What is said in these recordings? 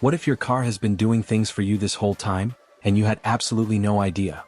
What if your car has been doing things for you this whole time, and you had absolutely no idea?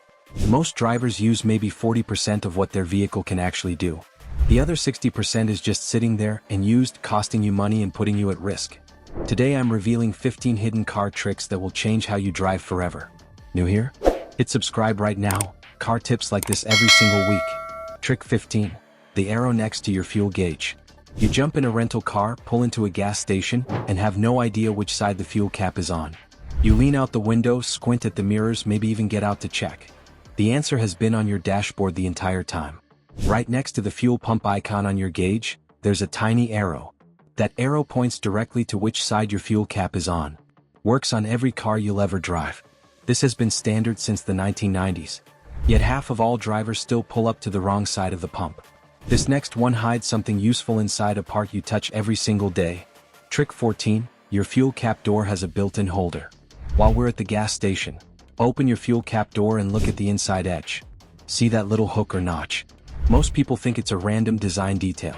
Most drivers use maybe 40% of what their vehicle can actually do. The other 60% is just sitting there and used, costing you money and putting you at risk. Today I'm revealing 15 hidden car tricks that will change how you drive forever. New here? Hit subscribe right now. Car tips like this every single week. Trick 15. The arrow next to your fuel gauge. You jump in a rental car, pull into a gas station, and have no idea which side the fuel cap is on. You lean out the window, squint at the mirrors, maybe even get out to check. The answer has been on your dashboard the entire time. Right next to the fuel pump icon on your gauge, there's a tiny arrow. That arrow points directly to which side your fuel cap is on. Works on every car you'll ever drive. This has been standard since the 1990s. Yet half of all drivers still pull up to the wrong side of the pump. This next one hides something useful inside a part you touch every single day. Trick 14. Your fuel cap door has a built-in holder. While we're at the gas station, open your fuel cap door and look at the inside edge. See that little hook or notch? Most people think it's a random design detail.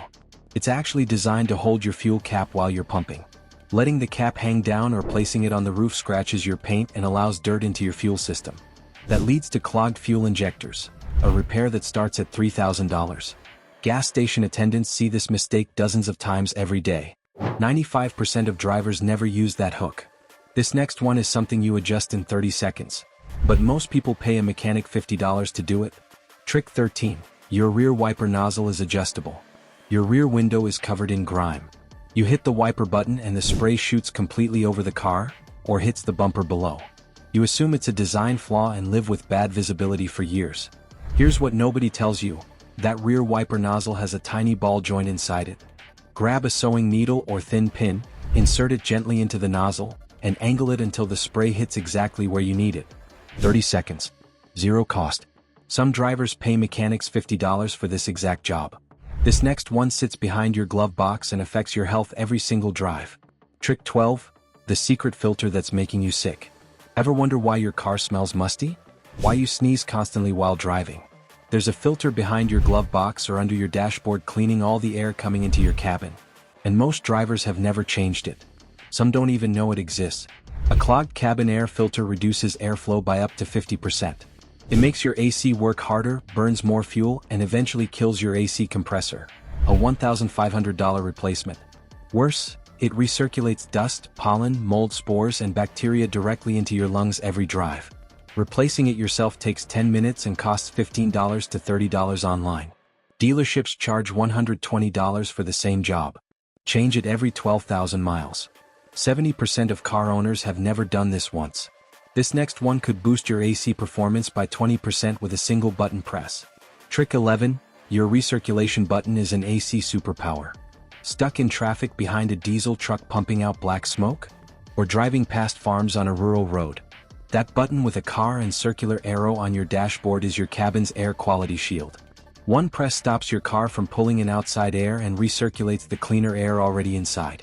It's actually designed to hold your fuel cap while you're pumping. Letting the cap hang down or placing it on the roof scratches your paint and allows dirt into your fuel system. That leads to clogged fuel injectors, a repair that starts at $3,000. Gas station attendants see this mistake dozens of times every day. 95% of drivers never use that hook. This next one is something you adjust in 30 seconds. But most people pay a mechanic $50 to do it. Trick 13. Your rear wiper nozzle is adjustable. Your rear window is covered in grime. You hit the wiper button and the spray shoots completely over the car, or hits the bumper below. You assume it's a design flaw and live with bad visibility for years. Here's what nobody tells you. That rear wiper nozzle has a tiny ball joint inside it. Grab a sewing needle or thin pin, insert it gently into the nozzle, and angle it until the spray hits exactly where you need it. 30 seconds. Zero cost. Some drivers pay mechanics $50 for this exact job. This next one sits behind your glove box and affects your health every single drive. Trick 12. The secret filter that's making you sick. Ever wonder why your car smells musty? Why you sneeze constantly while driving? There's a filter behind your glove box or under your dashboard cleaning all the air coming into your cabin. And most drivers have never changed it. Some don't even know it exists. A clogged cabin air filter reduces airflow by up to 50%. It makes your AC work harder, burns more fuel, and eventually kills your AC compressor. A $1,500 replacement. Worse, it recirculates dust, pollen, mold spores, and bacteria directly into your lungs every drive. Replacing it yourself takes 10 minutes and costs $15 to $30 online. Dealerships charge $120 for the same job. Change it every 12,000 miles. 70% of car owners have never done this once. This next one could boost your AC performance by 20% with a single button press. Trick 11. Your recirculation button is an AC superpower. Stuck in traffic behind a diesel truck pumping out black smoke? Or driving past farms on a rural road? That button with a car and circular arrow on your dashboard is your cabin's air quality shield. One press stops your car from pulling in outside air and recirculates the cleaner air already inside.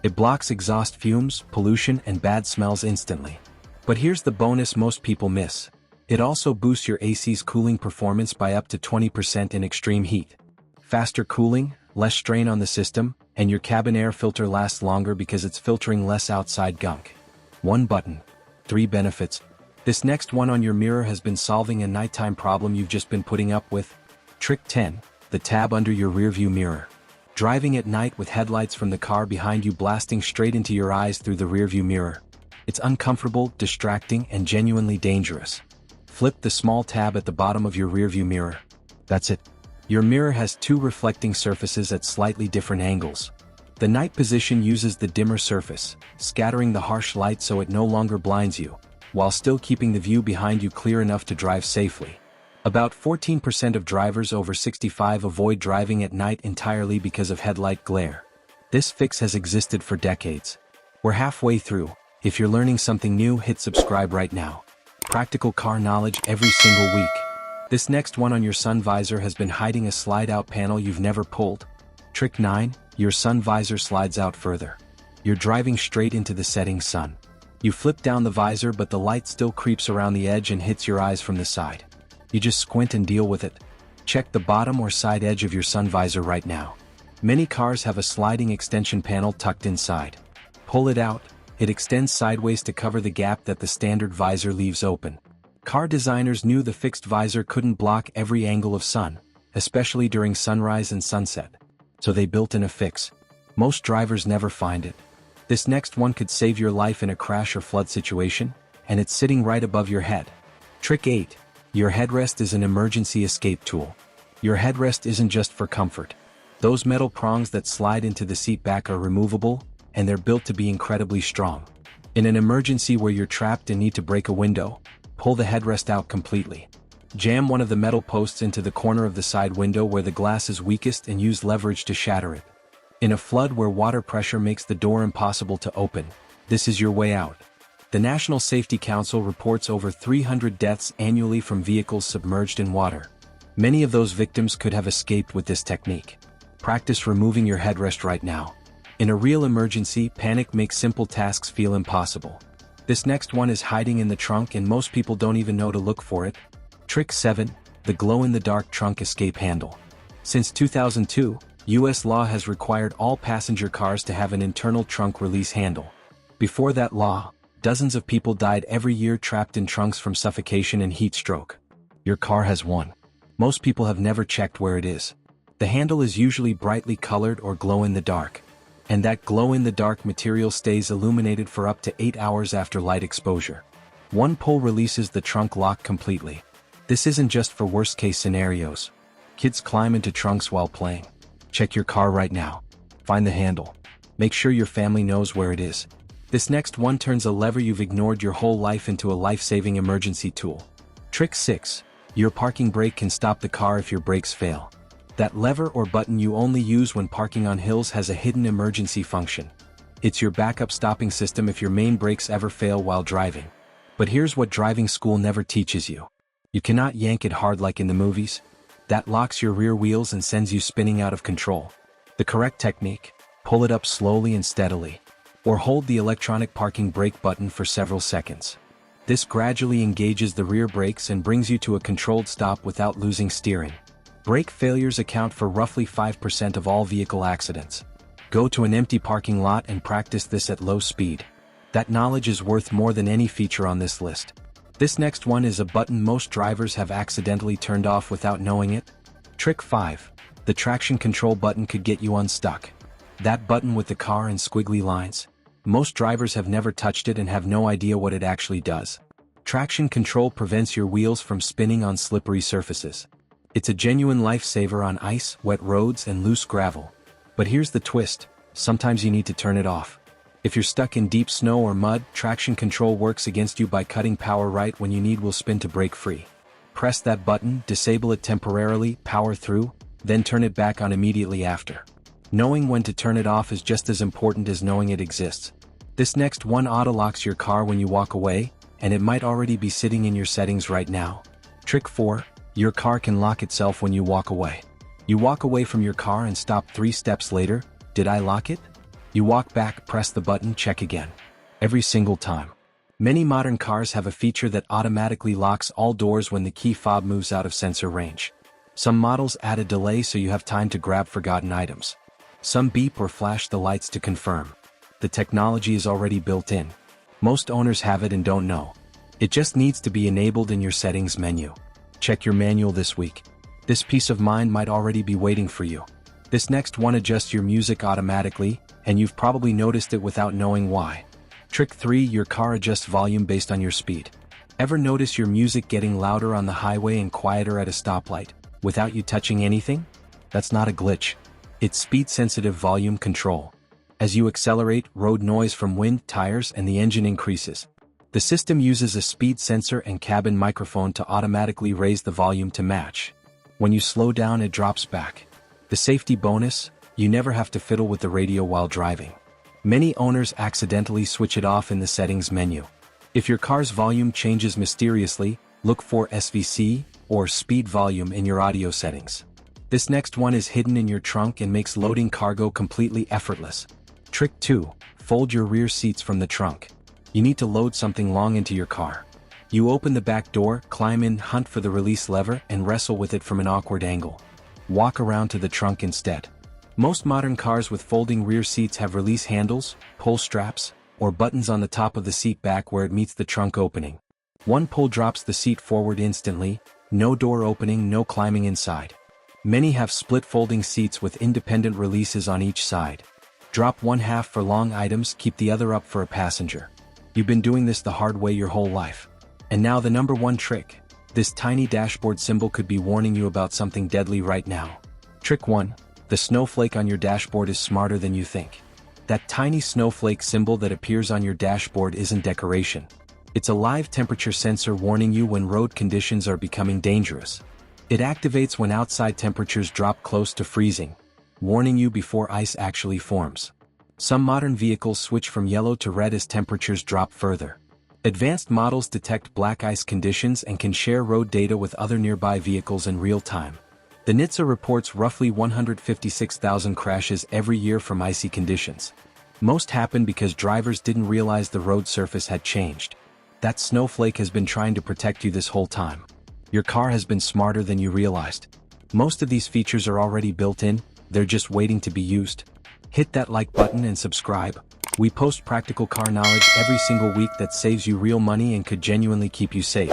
It blocks exhaust fumes, pollution, and bad smells instantly. But here's the bonus most people miss. It also boosts your AC's cooling performance by up to 20% in extreme heat. Faster cooling, less strain on the system, and your cabin air filter lasts longer because it's filtering less outside gunk. One button. 3 benefits. This next one on your mirror has been solving a nighttime problem you've just been putting up with. Trick 10. The tab under your rearview mirror. Driving at night with headlights from the car behind you blasting straight into your eyes through the rearview mirror. It's uncomfortable, distracting, and genuinely dangerous. Flip the small tab at the bottom of your rearview mirror. That's it. Your mirror has 2 reflecting surfaces at slightly different angles. The night position uses the dimmer surface, scattering the harsh light so it no longer blinds you, while still keeping the view behind you clear enough to drive safely. About 14% of drivers over 65 avoid driving at night entirely because of headlight glare. This fix has existed for decades. We're halfway through. If you're learning something new, hit subscribe right now. Practical car knowledge every single week. This next one on your sun visor has been hiding a slide-out panel you've never pulled. Trick 9. Your sun visor slides out further. You're driving straight into the setting sun. You flip down the visor but the light still creeps around the edge and hits your eyes from the side. You just squint and deal with it. Check the bottom or side edge of your sun visor right now. Many cars have a sliding extension panel tucked inside. Pull it out, It extends sideways to cover the gap that the standard visor leaves open. Car designers knew the fixed visor couldn't block every angle of sun, especially during sunrise and sunset. So they built in a fix. Most drivers never find it. This next one could save your life in a crash or flood situation, and it's sitting right above your head. Trick 8. Your headrest is an emergency escape tool. Your headrest isn't just for comfort. Those metal prongs that slide into the seat back are removable, and they're built to be incredibly strong. In an emergency where you're trapped and need to break a window, pull the headrest out completely. Jam one of the metal posts into the corner of the side window where the glass is weakest and use leverage to shatter it. In a flood where water pressure makes the door impossible to open, this is your way out. The National Safety Council reports over 300 deaths annually from vehicles submerged in water. Many of those victims could have escaped with this technique. Practice removing your headrest right now. In a real emergency, panic makes simple tasks feel impossible. This next one is hiding in the trunk and most people don't even know to look for it. Trick 7. The glow-in-the-dark trunk escape handle. Since 2002, U.S. law has required all passenger cars to have an internal trunk release handle. Before that law, dozens of people died every year trapped in trunks from suffocation and heat stroke. Your car has one. Most people have never checked where it is. The handle is usually brightly colored or glow-in-the-dark. And that glow-in-the-dark material stays illuminated for up to 8 hours after light exposure. One pull releases the trunk lock completely. This isn't just for worst-case scenarios. Kids climb into trunks while playing. Check your car right now. Find the handle. Make sure your family knows where it is. This next one turns a lever you've ignored your whole life into a life-saving emergency tool. Trick 6. Your parking brake can stop the car if your brakes fail. That lever or button you only use when parking on hills has a hidden emergency function. It's your backup stopping system if your main brakes ever fail while driving. But here's what driving school never teaches you. You cannot yank it hard like in the movies. That locks your rear wheels and sends you spinning out of control. The correct technique: pull it up slowly and steadily. Or hold the electronic parking brake button for several seconds. This gradually engages the rear brakes and brings you to a controlled stop without losing steering. Brake failures account for roughly 5% of all vehicle accidents. Go to an empty parking lot and practice this at low speed. That knowledge is worth more than any feature on this list. This next one is a button most drivers have accidentally turned off without knowing it. Trick 5. The traction control button could get you unstuck. That button with the car and squiggly lines. Most drivers have never touched it and have no idea what it actually does. Traction control prevents your wheels from spinning on slippery surfaces. It's a genuine lifesaver on ice, wet roads, and loose gravel. But here's the twist: sometimes you need to turn it off. If you're stuck in deep snow or mud, traction control works against you by cutting power right when you will spin to break free. Press that button, disable it temporarily, power through, then turn it back on immediately after. Knowing when to turn it off is just as important as knowing it exists. This next one auto-locks your car when you walk away, and it might already be sitting in your settings right now. Trick 4. Your car can lock itself when you walk away. You walk away from your car and stop 3 steps later. Did I lock it? You walk back, press the button, check again. Every single time. Many modern cars have a feature that automatically locks all doors when the key fob moves out of sensor range. Some models add a delay so you have time to grab forgotten items. Some beep or flash the lights to confirm. The technology is already built in. Most owners have it and don't know. It just needs to be enabled in your settings menu. Check your manual this week. This peace of mind might already be waiting for you. This next one adjusts your music automatically, and you've probably noticed it without knowing why. Trick 3. Your car adjusts volume based on your speed. Ever notice your music getting louder on the highway and quieter at a stoplight, without you touching anything? That's not a glitch. It's speed-sensitive volume control. As you accelerate, road noise from wind, tires, and the engine increases. The system uses a speed sensor and cabin microphone to automatically raise the volume to match. When you slow down, it drops back. The safety bonus: you never have to fiddle with the radio while driving. Many owners accidentally switch it off in the settings menu. If your car's volume changes mysteriously, look for SVC, or speed volume, in your audio settings. This next one is hidden in your trunk and makes loading cargo completely effortless. Trick 2. Fold your rear seats from the trunk. You need to load something long into your car. You open the back door, climb in, hunt for the release lever, and wrestle with it from an awkward angle. Walk around to the trunk instead. Most modern cars with folding rear seats have release handles, pull straps, or buttons on the top of the seat back where it meets the trunk opening. One pull drops the seat forward instantly, no door opening, no climbing inside. Many have split folding seats with independent releases on each side. Drop one half for long items, keep the other up for a passenger. You've been doing this the hard way your whole life. And now the number one trick. This tiny dashboard symbol could be warning you about something deadly right now. Trick 1. The snowflake on your dashboard is smarter than you think. That tiny snowflake symbol that appears on your dashboard isn't decoration. It's a live temperature sensor warning you when road conditions are becoming dangerous. It activates when outside temperatures drop close to freezing, warning you before ice actually forms. Some modern vehicles switch from yellow to red as temperatures drop further. Advanced models detect black ice conditions and can share road data with other nearby vehicles in real time. The NHTSA reports roughly 156,000 crashes every year from icy conditions. Most happen because drivers didn't realize the road surface had changed. That snowflake has been trying to protect you this whole time. Your car has been smarter than you realized. Most of these features are already built in, they're just waiting to be used. Hit that like button and subscribe. We post practical car knowledge every single week that saves you real money and could genuinely keep you safe.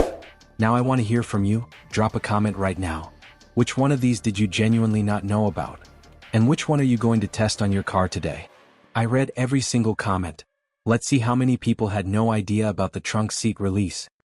Now I want to hear from you. Drop a comment right now. Which one of these did you genuinely not know about? And which one are you going to test on your car today? I read every single comment. Let's see how many people had no idea about the trunk seat release.